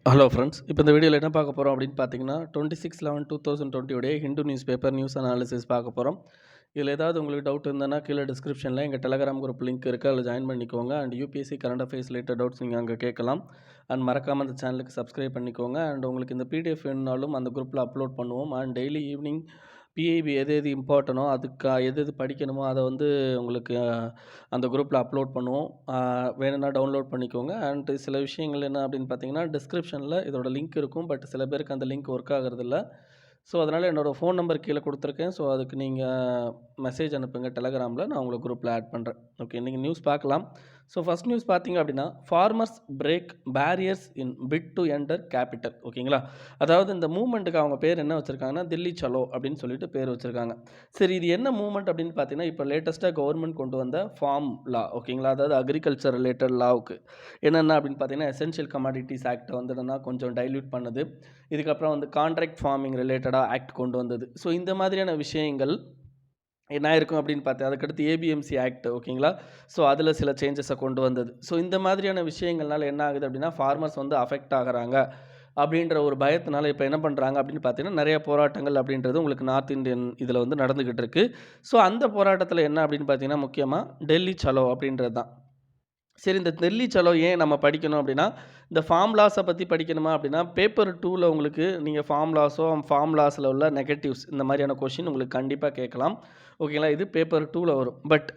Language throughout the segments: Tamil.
Hello friends. இப்போ இந்த வீடியோவில் என்ன பார்க்க போகிறோம் அப்படின்னு பார்த்தீங்கன்னா 26/11/2020 உடைய Hindu news paper news analysis பார்க்க போகிறோம். இதில் ஏதாவது உங்களுக்கு டவுட் இருந்ததுன்னா கீழே டிஸ்கிரிப்ஷனில் எங்கள் டெலகிராம் குரூப் லிங்க் இருக்குது, அதில் ஜாயின் பண்ணிக்கோங்க. And UPSC current affairs related doubts நீங்கள் அங்கே கேட்கலாம். அண்ட் மறக்காமல் அந்த சேனலுக்கு சப்ஸ்கிரைப் பண்ணிக்கோங்க. அண்ட் உங்களுக்கு இந்த பிடிஎஃப் வேணுனாலும் அந்த குரூப்பில் அப்லோட் பண்ணுவோம். அண்ட் டெய்லி ஈவினிங் பிஐபி எது எது இம்பார்ட்டனோ அதுக்கு எது எது படிக்கணுமோ அதை வந்து உங்களுக்கு அந்த குரூப்பில் அப்லோட் பண்ணுவோம். வேணும்னா டவுன்லோட் பண்ணிக்கோங்க. அண்ட் சில விஷயங்கள் என்ன அப்படின்னு பார்த்தீங்கன்னா டிஸ்கிரிப்ஷனில் இதோட லிங்க் இருக்கும். பட் சில பேருக்கு அந்த லிங்க் ஒர்க் ஆகிறதில்ல. ஸோ அதனால் என்னோடய ஃபோன் நம்பர் கீழே கொடுத்துருக்கேன். ஸோ அதுக்கு நீங்கள் மெசேஜ் அனுப்புங்க டெலகிராமில், நான் உங்களை குரூப்பில் ஆட் பண்ணுறேன். ஓகே, இன்றைக்கி நியூஸ் பார்க்கலாம். ஸோ ஃபஸ்ட் நியூஸ் பார்த்தீங்க அப்படின்னா farmers break barriers in bit to enter capital. ஓகேங்களா, அதாவது இந்த மூவ்மெண்ட்டுக்கு அவங்க பேர் என்ன வச்சுருக்காங்கன்னா தில்லி சலோ அப்படின்னு சொல்லிட்டு பேர் வச்சுருக்காங்க. சரி, இது என்ன மூவ்மெண்ட் அப்படின்னு பார்த்தீங்கன்னா இப்போ லேட்டஸ்ட்டாக கவர்மெண்ட் கொண்டு வந்த ஃபார்ம் லா. ஓகேங்களா, அதாவது அக்ரிகல்ச்சர் ரிலேட்டட் லாவுக்கு என்னென்ன அப்படின்னு பார்த்தீங்கன்னா எசென்ஷியல் கமாடிட்டிஸ் ஆக்ட் வந்து என்னென்னா கொஞ்சம் டைல்யூட் பண்ணுது. இதுக்கப்புறம் வந்து கான்ட்ராக்ட் ஃபார்மிங் ரிலேட்டடாக ஆக்ட் கொண்டு வந்தது. ஸோ இந்த மாதிரியான விஷயங்கள் என்ன இருக்கும் அப்படின்னு பார்த்தேன். அதுக்கடுத்து ஏபிஎம்சி ஆக்ட். ஓகேங்களா, ஸோ அதில் சில சேஞ்சஸை கொண்டு வந்தது. ஸோ இந்த மாதிரியான விஷயங்கள்னால என்ன ஆகுது அப்படின்னா ஃபார்மர்ஸ் வந்து அஃபெக்ட் ஆகிறாங்க அப்படின்ற ஒரு பயத்தினால இப்போ என்ன பண்ணுறாங்க அப்படின்னு பார்த்தீங்கன்னா நிறைய போராட்டங்கள் அப்படின்றது உங்களுக்கு நார்த் இந்தியன் இதில் வந்து நடந்துக்கிட்டு இருக்குது. ஸோ அந்த போராட்டத்தில் என்ன அப்படின்னு பார்த்தீங்கன்னா முக்கியமாக டெல்லி சலோ அப்படின்றது தான். சரி, இந்த டெல்லி சலோ ஏன் நம்ம படிக்கணும் அப்படின்னா இந்த ஃபார்ம் லாஸை பற்றி படிக்கணுமா அப்படின்னா பேப்பர் 2ல் உங்களுக்கு நீங்கள் ஃபார்ம் லாஸோ ஃபார்ம் லாஸில் உள்ள நெகட்டிவ்ஸ் இந்த மாதிரியான கொஷின் உங்களுக்கு கண்டிப்பாக கேட்கலாம். ஓகேங்களா, இது பேப்பர் 2ல் வரும். பட்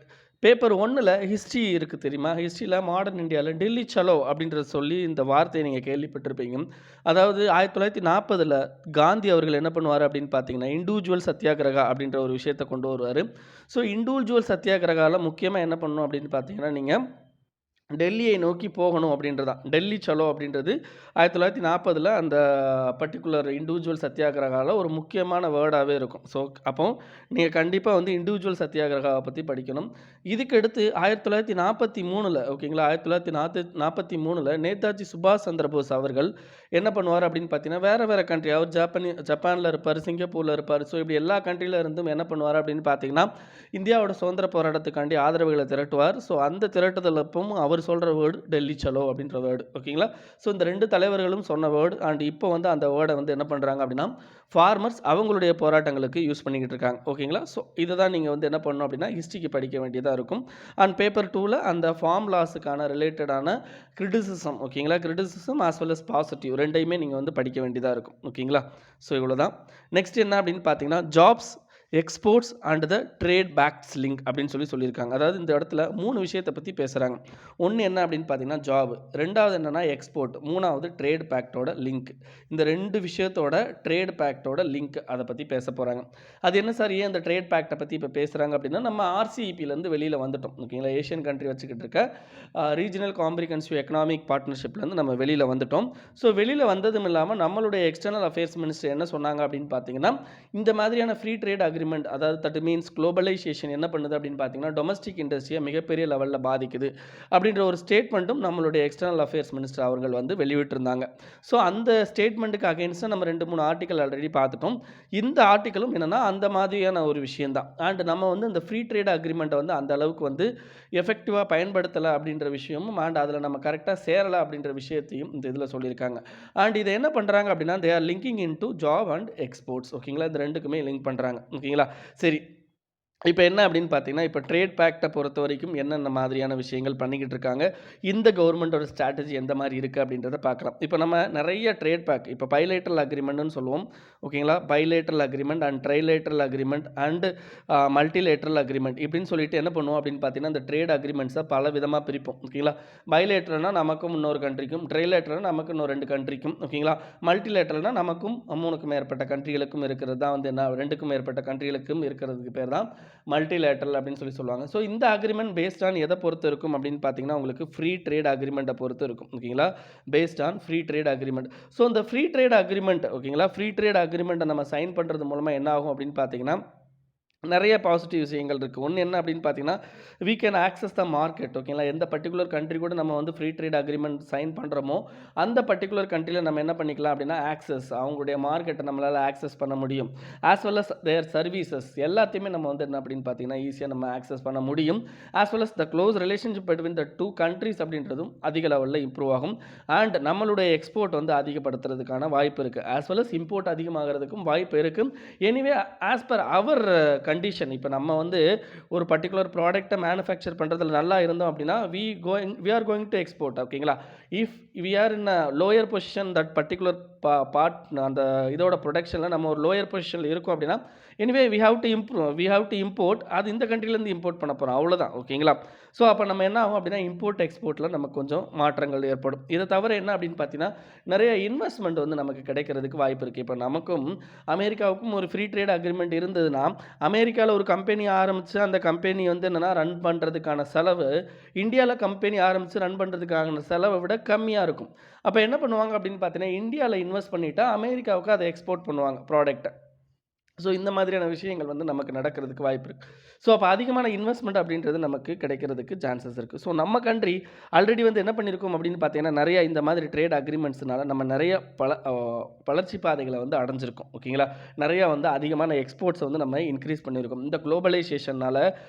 பேப்பர் 1ல் ஹிஸ்ட்ரி இருக்குது தெரியுமா, ஹிஸ்ட்ரியில் மாடர்ன் இந்தியாவில் டெல்லி சலோ அப்படின்றத சொல்லி இந்த வார்த்தையை நீங்கள் கேள்விப்பட்டிருப்பீங்க. அதாவது 1940ல் காந்தி அவர்கள் என்ன பண்ணுவார் அப்படின்னு பார்த்தீங்கன்னா இண்டிவிஜுவல் சத்தியாகிரகா அப்படின்ற ஒரு விஷயத்தை கொண்டு வருவார். ஸோ இண்டிவிஜுவல் சத்தியாகிரகாவில் முக்கியமாக என்ன பண்ணணும் அப்படின்னு பார்த்தீங்கன்னா நீங்கள் டெல்லியை நோக்கி போகணும் அப்படின்றதான் டெல்லி சலோ அப்படின்றது 1940ல் அந்த பர்டிகுலர் இண்டிவிஜுவல் சத்தியாகிரகாவில் ஒரு முக்கியமான வேர்டாகவே இருக்கும். ஸோ அப்போ நீங்கள் கண்டிப்பாக வந்து இண்டிவிஜுவல் சத்தியாகிரகாவை பற்றி படிக்கணும். இதுக்கடுத்து 1943ல் ஓகேங்களா, 1943ல் நேதாஜி சுபாஷ் சந்திரபோஸ் அவர்கள் என்ன பண்ணுவார் அப்படின்னு பார்த்தீங்கன்னா வேறு கண்ட்ரி, அவர் ஜப்பானில் இருப்பார், சிங்கப்பூரில் இருப்பார். ஸோ இப்படி எல்லா கண்ட்ரியில் இருந்தும் என்ன பண்ணுவார் அப்படின்னு பார்த்தீங்கன்னா இந்தியாவோட சுதந்திர போராட்டத்துக்காண்டி ஆதரவுகளை திரட்டுவார். ஸோ அந்த திரட்டுதல் அப்பவும் அவர் சொல்கிற வேர்டு டெல்லி சலோ அப்படின்ற வேர்டு. ஓகேங்களா, ஸோ இந்த 2 தலைவர்களும் சொன்ன வேர்டு. அண்ட் இப்போ வந்து அந்த வேர்டை வந்து என்ன பண்ணுறாங்க அப்படின்னா ஃபார்மர்ஸ் அவங்களுடைய போராட்டங்களுக்கு யூஸ் பண்ணிக்கிட்டு இருக்காங்க. ஓகேங்களா, ஸோ இதை தான் நீங்கள் வந்து என்ன பண்ணணும் அப்படின்னா ஹிஸ்ட்ரிக்கு படிக்க வேண்டியதாக இருக்கும். அண்ட் பேப்பர் 2ல் அந்த ஃபார்ம் லாஸுக்கான ரிலேட்டடான கிரிட்டிசிசம். ஓகேங்களா, criticism as well as positive ரெண்டையுமே நீங்கள் வந்து படிக்க வேண்டியதாக இருக்கும். ஓகேங்களா, ஸோ இவ்வளோ தான். நெக்ஸ்ட் என்ன அப்படின்னு பார்த்தீங்கன்னா jobs exports and the trade pacts link அப்படின்னு சொல்லியிருக்காங்க. அதாவது இந்த இடத்துல 3 விஷயத்தை பற்றி பேசுகிறாங்க. ஒன்று என்ன அப்படின்னு பார்த்தீங்கன்னா ஜாப், ரெண்டாவது என்னென்னா எக்ஸ்போர்ட், மூணாவது ட்ரேட் பேக்டோட லிங்க். இந்த 2 விஷயத்தோட ட்ரேட் பேக்டோட லிங்க் அதை பற்றி பேச போகிறாங்க. அது என்ன சார், ஏன் இந்த ட்ரேட் பேக்டை பற்றி இப்போ பேசுகிறாங்க அப்படின்னா நம்ம ஆர்சிஇபிலேருந்து வெளியில் வந்துட்டோம். ஓகேங்களா, ஏஷியன் கண்ட்ரி வச்சுக்கிட்டு இருக்க ரீஜனல் காம்ப்ரிஹென்சிவ் எக்கனாமிக் பார்ட்னர்ஷிப்லேருந்து நம்ம வெளியில் வந்துட்டோம். ஸோ வெளியில் வந்ததும் இல்லாமல் நம்மளுடைய எக்ஸ்டர்னல் அஃபேர்ஸ் மினிஸ்டர் என்ன சொன்னாங்க அப்படின்னு பார்த்தீங்கன்னா இந்த மாதிரியான ஃப்ரீ ட்ரேட் அக்ரிமெண்ட், அதாவது தட் மீன்ஸ் குளோபலைசேஷன் என்ன பண்ணுது அப்படின்னு பார்த்தீங்கன்னா டொமஸ்டிக் இண்டஸ்ட்ரியை மிகப்பெரிய லெவலில் பாதிக்குது அப்படின்ற ஒரு ஸ்டேட்மெண்ட்டும் நம்மளுடைய எக்ஸ்டர்னல் அஃபேர்ஸ் மினிஸ்டர் அவர்கள் வந்து வெளியிட்டிருந்தாங்க. ஸோ அந்த ஸ்டேட்மெண்ட்டுக்கு அகெயின்ஸ்டாக நம்ம 2-3 ஆர்டிக்கல் ஆல்ரெடி பார்த்துட்டோம். இந்த ஆர்டிக்கலும் என்னென்னா அந்த மாதிரியான ஒரு விஷயந்தான். அண்ட் நம்ம வந்து இந்த ஃப்ரீ ட்ரேட் அக்ரிமெண்ட்டை வந்து அந்த அளவுக்கு வந்து எஃபெக்டிவாக பயன்படுத்தலை அப்படின்ற விஷயமும் அண்ட் அதில் நம்ம கரெக்டாக சேரலை அப்படின்ற விஷயத்தையும் இந்த இதில் சொல்லியிருக்காங்க. அண்ட் இதை என்ன பண்ணுறாங்க அப்படின்னா they are linking in to job and exports. ஓகேங்களா, இந்த ரெண்டுக்குமே லிங்க் பண்ணுறாங்க. ஓகேங்களா, சரி, இப்போ என்ன அப்படின்னு பார்த்தீங்கன்னா இப்போ ட்ரேட் பேக்டை பொறுத்த வரைக்கும் என்னென்ன மாதிரியான விஷயங்கள் பண்ணிக்கிட்டு இருக்காங்க, இந்த கவர்மெண்ட்டோட ஸ்ட்ராட்டஜி எந்த மாதிரி இருக்குது அப்படின்றத பார்க்கலாம். இப்போ நம்ம நிறைய ட்ரேட் பேக், இப்போ பைலேட்ரல் அக்ரிமெண்ட்னு சொல்லுவோம். ஓகேங்களா, bilateral agreement and trilateral agreement and multilateral agreement இப்படின்னு சொல்லிட்டு என்ன பண்ணுவோம் அப்படின்னு பார்த்தீங்கன்னா இந்த ட்ரேட் அக்ரிமெண்ட்ஸை பல விதமாக பிரிப்போம். ஓகேங்களா, பைலேட்ரல்னால் நமக்கும் இன்னொரு கண்ட்ரிக்கும், ட்ரைலேட்ரல் நமக்கு இன்னொரு 2 கண்ட்ரிக்கும், ஓகேங்களா, மல்டிலேட்ரல்னால் நமக்கும் 3க்கும் மேற்பட்ட கண்ட்ரிகளுக்கும் இருக்கிறது தான் வந்து என்ன 2க்கும் மேற்பட்ட கண்ட்ரிகளுக்கும் இருக்கிறதுக்கு பேர் தான் மல்டிலேட்ரல் அப்படின்னு சொல்லுவாங்க. ஸோ இந்த அக்ரிமெண்ட் பேஸ்ட் ஆன் எதை பொறுத்து இருக்கும் அப்படின்னு பார்த்தீங்கன்னா உங்களுக்கு ஃப்ரீ ட்ரேட் அக்ரிமெண்ட்டை பொறுத்து இருக்கும். ஓகேங்களா, based on free trade agreement. So இந்த ஃப்ரீ ட்ரேட் அக்ரிமெண்ட், ஓகேங்களா, ஃப்ரீ ட்ரேட் அக்ரிமெண்ட்டை நம்ம சைன் பண்ணுறது மூலமாக என்ன ஆகும் அப்படின்னு பார்த்தீங்கன்னா நிறைய பாசிட்டிவ் விஷயங்கள் இருக்குது. ஒன்று என்ன அப்படின்னு பார்த்தீங்கன்னா, we can access the market. ஓகேங்களா, எந்த பர்ட்டிகுலர் கண்ட்ரி கூட நம்ம வந்து ஃப்ரீ ட்ரேட் அக்ரிமெண்ட் சைன் பண்ணுறோமோ அந்த பர்ட்டிகுலர் கண்ட்ரியில் நம்ம என்ன பண்ணிக்கலாம் அப்படின்னா ஆக்சஸ், அவங்களுடைய மார்க்கெட்டை நம்மளால் ஆக்சஸ் பண்ண முடியும். ஆஸ் வெல் அஸ் தேர் சர்வீசஸ் எல்லாத்தையுமே நம்ம வந்து என்ன அப்படின்னு பார்த்தீங்கன்னா ஈஸியாக நம்ம ஆக்சஸ் பண்ண முடியும். As well as the close relationship between the two countries அப்படின்றதும் அதிக லெவலில் இம்ப்ரூவ் ஆகும். அண்ட் நம்மளுடைய எக்ஸ்போர்ட் வந்து அதிகப்படுத்துறதுக்கான வாய்ப்பு இருக்குது. ஆஸ் வெல் அஸ் இம்போர்ட் அதிகமாகிறதுக்கும் வாய்ப்பு இருக்குது. Anyway as per hour condition, இப்போ நம்ம வந்து ஒரு பர்ட்டிகுலர் ப்ராடக்ட்டை மேனுஃபேக்சர் பண்ணுறதுல நல்லா இருந்தோம் அப்படின்னா we are going to export. ஓகேங்களா, if we are in a lower position that particular part அந்த இதோட ப்ரொடக்ஷனில் நம்ம ஒரு லோயர் பொசிஷனில் இருக்கோம் அப்படின்னா anyway we have to import. அது இந்த கண்ட்ரிலேருந்து இம்போர்ட் பண்ண போகிறோம், அவ்வளோதான். ஓகேங்களா, ஸோ அப்போ நம்ம என்ன ஆகும் அப்படின்னா இம்போர்ட் எக்ஸ்போர்ட்டில் நமக்கு கொஞ்சம் மாற்றங்கள் ஏற்படும். இதை தவிர என்ன அப்படின்னு பார்த்தீங்கன்னா நிறைய இன்வெஸ்ட்மெண்ட் வந்து நமக்கு கிடைக்கிறதுக்கு வாய்ப்பு இருக்குது. இப்போ நமக்கும் அமெரிக்காவுக்கும் ஒரு ஃப்ரீ ட்ரேட் அக்ரிமெண்ட் இருந்ததுன்னா அமெரிக்காவில் ஒரு கம்பெனி ஆரம்பித்து அந்த கம்பெனி வந்து என்னென்னா ரன் பண்ணுறதுக்கான செலவு இந்தியாவில் கம்பெனி ஆரம்பித்து ரன் பண்ணுறதுக்கான செலவை விட கம்மியாக இருக்கும். அப்போ என்ன பண்ணுவாங்க அப்படின்னு பார்த்தீங்கன்னா இந்தியாவில் இன்வெஸ்ட் பண்ணிவிட்டா அமெரிக்காவுக்கு அதை எக்ஸ்போர்ட் பண்ணுவாங்க ப்ராடக்ட்டை. ஸோ இந்த மாதிரியான விஷயங்கள் வந்து நமக்கு நடக்கிறதுக்கு வாய்ப்பு இருக்குது. ஸோ அப்போ அதிகமான இன்வெஸ்ட்மெண்ட் அப்படின்றது நமக்கு கிடைக்கிறதுக்கு சான்சஸ் இருக்குது. ஸோ நம்ம கண்ட்ரி ஆல்ரெடி வந்து என்ன பண்ணியிருக்கோம் அப்படின்னு பார்த்தீங்கன்னா நிறைய இந்த மாதிரி ட்ரேட் அக்ரிமெண்ட்ஸ்னால நம்ம நிறைய வளர்ச்சி பாதைகளை வந்து அடைஞ்சிருக்கோம். ஓகேங்களா, நிறையா வந்து அதிகமான எக்ஸ்போர்ட்ஸை வந்து நம்ம இன்க்ரீஸ் பண்ணியிருக்கோம். இந்த குளோபலைசேஷனால்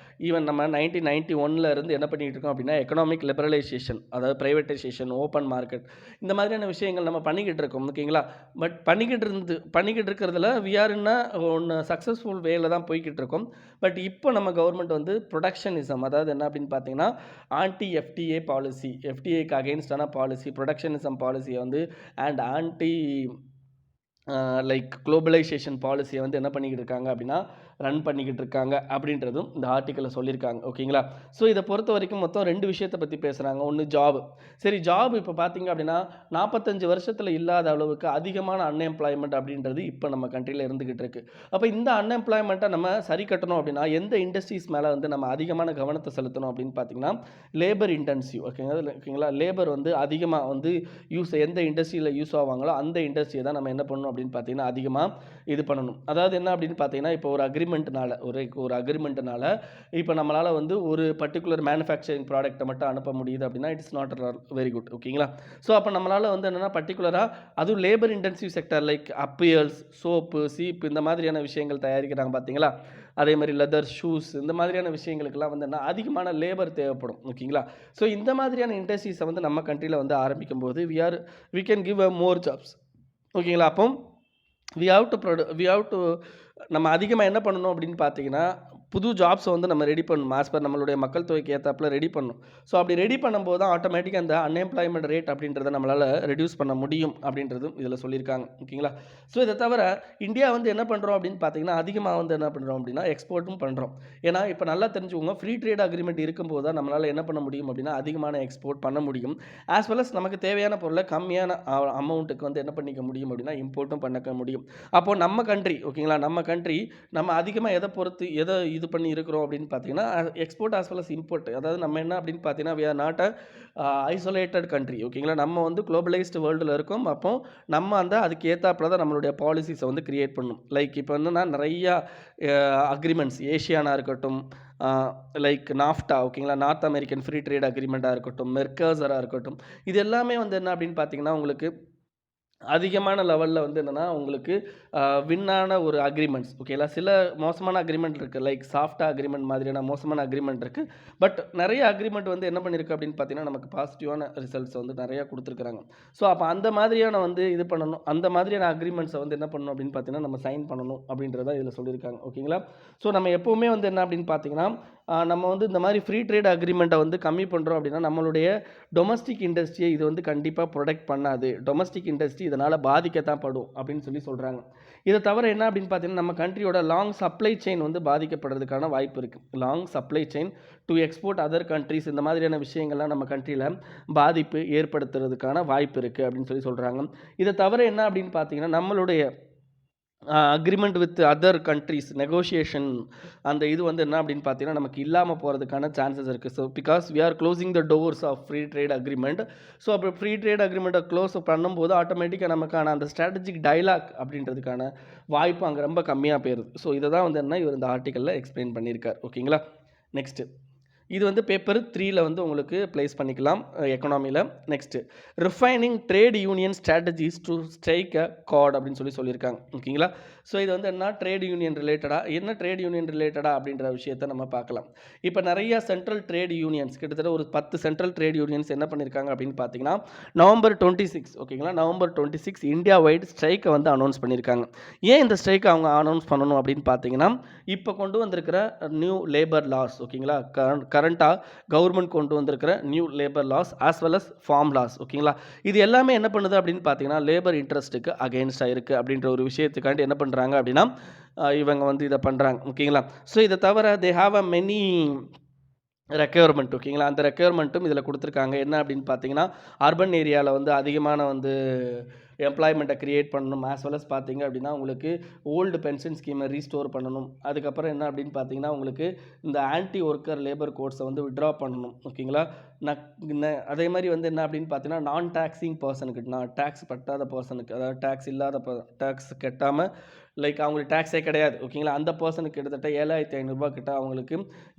ஈவன் நம்ம 1991 இருந்து என்ன பண்ணிகிட்டு இருக்கோம் அப்படின்னா எக்கனாமிக் லிபரலைசேஷன், அதாவது ப்ரைவேட்டைசேஷன், ஓப்பன் மார்க்கெட், இந்த மாதிரியான விஷயங்கள் நம்ம பண்ணிக்கிட்டு இருக்கோம். ஓகேங்களா, பட் பண்ணிக்கிட்டு இருக்கிறதுல வி ஆர் இன் ஒன்று சக்ஸஸ்ஃபுல் வேல தான் போய்கிட்டு இருக்கோம். பட் இப்போ நம்ம கவர்மெண்ட் வந்து ப்ரொடக்ஷனிசம், அதாவது என்ன அப்படின்னு பார்த்தீங்கன்னா ஆன்டி எஃப்டிஏ பாலிசி, எஃப்டிஏக்கு அகெயின்ஸ்டான பாலிசி, ப்ரொடக்ஷனிசம் பாலிசியை வந்து அண்ட் ஆன்டி லைக் குளோபலைசேஷன் பாலிசியை வந்து என்ன பண்ணிக்கிட்டு இருக்காங்க அப்படின்னா ரன் பண்ணிக்கிட்டு இருக்காங்க அப்படின்றதும் இந்த ஆர்டிக்கலில் சொல்லியிருக்காங்க. ஓகேங்களா, ஸோ இதை பொறுத்த வரைக்கும் மொத்தம் 2 விஷயத்தை பற்றி பேசுகிறாங்க. ஒன்று ஜாப். சரி, ஜாப் இப்போ பார்த்தீங்க அப்படின்னா 45 வருஷத்தில் இல்லாத அளவுக்கு அதிகமான அன்எம்ப்ளாய்மெண்ட் அப்படின்றது இப்போ நம்ம கண்ட்ரியில் இருந்துக்கிட்டு இருக்குது. அப்போ இந்த அன்எம்ப்ளாய்மெண்ட்டை நம்ம சரி கட்டணும் அப்படின்னா எந்த இண்டஸ்ட்ரீஸ் மேலே வந்து நம்ம அதிகமான கவனத்தை செலுத்தணும் அப்படின்னு பார்த்தீங்கன்னா லேபர் இன்டென்சிவ். ஓகேங்களா, லேபர் வந்து அதிகமாக வந்து எந்த இண்டஸ்ட்ரியில் யூஸ் ஆவாங்களோ அந்த இண்டஸ்ட்ரியை தான் நம்ம என்ன பண்ணணும் அப்படின்னு பார்த்தீங்கன்னா அதிகமாக இது பண்ணணும். அதாவது என்ன அப்படின்னு பார்த்தீங்கன்னா இப்போ ஒரு அக்ரிமெண்ட்னால இப்போ நம்மளால் வந்து ஒரு பர்டிகுலர் மேனுஃபேக்சரிங் ப்ராடக்ட்டை மட்டும் அனுப்ப முடியுது அப்படின்னா இட்ஸ் நாட் வெரி குட். ஓகேங்களா, ஸோ அப்போ நம்மளால் வந்து என்னென்னா பர்டிகுலராக அதுவும் labour intensive sector like apparels, soap, சீப்பு, இந்த மாதிரியான விஷயங்கள் தயாரிக்கிறாங்க பார்த்தீங்களா, அதே மாதிரி லெதர், ஷூஸ், இந்த மாதிரியான விஷயங்களுக்கெல்லாம் வந்து என்ன அதிகமான லேபர் தேவைப்படும். ஓகேங்களா, ஸோ இந்த மாதிரியான இண்டஸ்ட்ரீஸை வந்து நம்ம கண்ட்ரியில் வந்து ஆரம்பிக்கும் போது we can give a more jobs. ஓகேங்களா, அப்போ வி ஹாவ் டு நம்ம அதிகமாக என்ன பண்ணணும் அப்படின்னு பார்த்தீங்கன்னா புது ஜாப்ஸை வந்து நம்ம ரெடி பண்ணணும். ஆஸ் பர் நம்மளுடைய மக்கள் தொகைக்கு ஏற்றாப்புல ரெடி பண்ணணும். ஸோ அப்படி ரெடி பண்ணும்போது தான் ஆட்டோமேட்டிக்காக அந்த அன்எம்ப்ளாய்மெண்ட் ரேட் அப்படின்றத நம்மளால் ரெடியூஸ் பண்ண முடியும் அப்படின்றதும் இதில் சொல்லியிருக்காங்க. ஓகேங்களா, ஸோ இதை தவிர இந்தியா வந்து என்ன பண்ணுறோம் அப்படின்னு பார்த்தீங்கன்னா அதிகமாக வந்து என்ன பண்ணுறோம் அப்படின்னா எக்ஸ்போர்ட்டும் பண்ணுறோம். ஏன்னா இப்போ நல்லா தெரிஞ்சுக்கோங்க, ஃப்ரீ ட்ரேட் அக்ரிமெண்ட் இருக்கும்போது தான் நம்மளால் என்ன பண்ண முடியும் அப்படின்னா அதிகமான எக்ஸ்போர்ட் பண்ண முடியும். ஆஸ் வெல் அஸ் நமக்கு தேவையான பொருளை கம்மியான அமௌண்ட்டுக்கு வந்து என்ன பண்ணிக்க முடியும் அப்படின்னா இம்போர்ட்டும் பண்ணிக்க முடியும். அப்போது நம்ம கண்ட்ரி, ஓகேங்களா, நம்ம அதிகமாக எதை இது பண்ணி இருக்கிறோம் அப்படின்னு பார்த்தீங்கன்னா export as well as import. அதாவது நம்ம என்ன அப்படின்னு பார்த்தீங்கன்னா we are not a isolated country. ஓகேங்களா, நம்ம வந்து குளோபலைஸ்டு வேர்ல்டில் இருக்கோம். அப்போ நம்ம அதுக்கு ஏற்றாப்புல தான் நம்மளுடைய பாலிசிஸை வந்து கிரியேட் பண்ணணும். லைக் இப்போ என்னன்னா நிறையா அக்ரிமெண்ட்ஸ், ஏஷியானா இருக்கட்டும், லைக் நாஃப்டா, ஓகேங்களா, நார்த் அமெரிக்கன் ஃப்ரீ ட்ரேட் அக்ரிமெண்ட்டாக இருக்கட்டும், மெர்கோசராக இருக்கட்டும், இது எல்லாமே வந்து என்ன அப்படின்னு பார்த்தீங்கன்னா உங்களுக்கு அதிகமான லெவலில் வந்து என்னென்னா உங்களுக்கு வின்னான ஒரு அக்ரிமெண்ட்ஸ். ஓகேங்களா, சில மோசமான அக்ரிமெண்ட் இருக்குது, லைக் சாஃப்டா அக்ரிமெண்ட் மாதிரியான மோசமான அக்ரிமெண்ட் இருக்குது. பட் நிறைய அக்ரிமெண்ட் வந்து என்ன பண்ணியிருக்கு அப்படின்னு பார்த்தீங்கன்னா நமக்கு பாசிட்டிவான ரிசல்ட்ஸ் வந்து நிறையா கொடுத்துருக்குறாங்க. ஸோ அப்போ அந்த மாதிரியான வந்து இது பண்ணணும், அந்த மாதிரியான அக்ரிமெண்ட்ஸை வந்து என்ன பண்ணணும் அப்படின்னு பார்த்தீங்கன்னா நம்ம சைன் பண்ணணும் அப்படின்றத இதில் சொல்லியிருக்காங்க. ஓகேங்களா, ஸோ நம்ம எப்போவுமே வந்து என்ன அப்படின்னு பார்த்தீங்கன்னா நம்ம வந்து இந்த மாதிரி ஃப்ரீ ட்ரேட் அக்ரிமெண்ட்டை வந்து கம்மி பண்ணுறோம் அப்படின்னா நம்மளுடைய டொமஸ்டிக் இண்டஸ்ட்ரியை இது வந்து கண்டிப்பாக ப்ரொடெக்ட் பண்ணாது. டொமஸ்டிக் இண்டஸ்ட்ரி இதனால் பாதிக்கத்தான் படும் அப்படின்னு சொல்கிறாங்க. இதை தவிர என்ன அப்படின்னு பார்த்தீங்கன்னா நம்ம கண்ட்ரியோட லாங் சப்ளை செயின் வந்து பாதிக்கப்படுறதுக்கான வாய்ப்பு இருக்குது. Long supply chain to export other countries, இந்த மாதிரியான விஷயங்கள்லாம் நம்ம கண்ட்ரியில் பாதிப்பு ஏற்படுத்துறதுக்கான வாய்ப்பு இருக்குது அப்படின்னு சொல்கிறாங்க. இதை தவிர என்ன அப்படின்னு பார்த்தீங்கன்னா நம்மளுடைய agreement with other countries negotiation அந்த இது வந்து என்ன அப்படின்னு பார்த்தீங்கன்னா நமக்கு இல்லாமல் போகிறதுக்கான சான்சஸ் இருக்குது. So because we are closing the doors of free trade agreement. So அப்போ ஃப்ரீ ட்ரேட் அக்ரிமெண்ட்டை க்ளோஸ் பண்ணும்போது ஆட்டோமேட்டிக்காக நமக்கான அந்த ஸ்ட்ராட்டஜிக் டைலாக் அப்படின்றதுக்கான வாய்ப்பு அங்கே ரொம்ப கம்மியாக போயிடுது. ஸோ இதை தான் வந்து என்ன இவர் இந்த ஆர்டிக்கலில் எக்ஸ்பிளைன் பண்ணியிருக்கார். ஓகேங்களா. நெக்ஸ்ட்டு இது வந்து பேப்பர் 3ல வந்து உங்களுக்கு ப்ளேஸ் பண்ணிக்கலாம் எக்கனாமியில். Next refining trade union strategies to strike a card அப்படின்னு சொல்லியிருக்காங்க. ஓகேங்களா. ஸோ இது வந்து என்ன ட்ரேட் யூனியன் ரிலேட்டடாக என்ன ட்ரேட் யூனியன் ரிலேட்டடாக அப்படின்ற விஷயத்தை நம்ம பார்க்கலாம். இப்போ நிறைய சென்ட்ரல் ட்ரேட் யூனியன்ஸ் கிட்டத்தட்ட ஒரு 10 சென்ட்ரல் ட்ரேட் யூனியன்ஸ் என்ன பண்ணியிருக்காங்க அப்படின்னு பார்த்தீங்கன்னா நவம்பர் 26 ஓகேங்களா நவம்பர் 26 இந்தியா வைட் ஸ்ட்ரைக்கை வந்து அனௌன்ஸ் பண்ணியிருக்காங்க. ஏன் இந்த ஸ்ட்ரைக்கை அவங்க அனௌன்ஸ் பண்ணணும் அப்படின்னு பார்த்தீங்கன்னா இப்போ கொண்டு வந்திருக்கிற நியூ லேபர் லாஸ் ஓகேங்களா கரண்ட்டாக கவர்மெண்ட் கொண்டு வந்திருக்கிற new labour laws as well as farm laws ஓகேங்களா. இது எல்லாமே என்ன பண்ணுது அப்படின்னு பார்த்தீங்கன்னா லேபர் இன்ட்ரெஸ்ட்டுக்கு அகெயின்ஸ்டாக இருக்குது அப்படின்ற ஒரு விஷயத்துக்காண்டி என்ன பண்ணுறாங்க அப்படின்னா இவங்க வந்து இதை பண்ணுறாங்க. ஓகேங்களா. ஸோ இதை தவிர they have a many requirement ஓகேங்களா. அந்த ரெக்யர்மெண்ட்டும் இதில் கொடுத்துருக்காங்க. என்ன அப்படின்னு பார்த்தீங்கன்னா அர்பன் ஏரியாவில் வந்து அதிகமான வந்து எம்ப்ளாய்மெண்ட்டை க்ரியேட் பண்ணணும். ஆஸ் வெல் அஸ் பார்த்தீங்க அப்படின்னா உங்களுக்கு ஓல்டு பென்ஷன் ஸ்கீமை ரீஸ்டோர் பண்ணணும். அதுக்கப்புறம் என்ன அப்படின்னு பார்த்தீங்கன்னா உங்களுக்கு இந்த ஆன்டி ஒர்க்கர் லேபர் கோட்ஸை வந்து விட்ரா பண்ணணும். ஓகேங்களா. அதே மாதிரி வந்து என்ன அப்படின்னு பார்த்தீங்கன்னா நான் டேக்ஸிங் பர்சனுக்கு டேக்ஸ் பட்டாத பர்சனுக்கு அதாவது டேக்ஸ் இல்லாத டேக்ஸ் கட்டாமல் லைக் அவங்களுக்கு டேக்ஸே கிடையாது ஓகேங்களா. அந்த பர்சனுக்கு கிட்டத்தட்ட 7,500 கிட்ட அவங்களுக்கு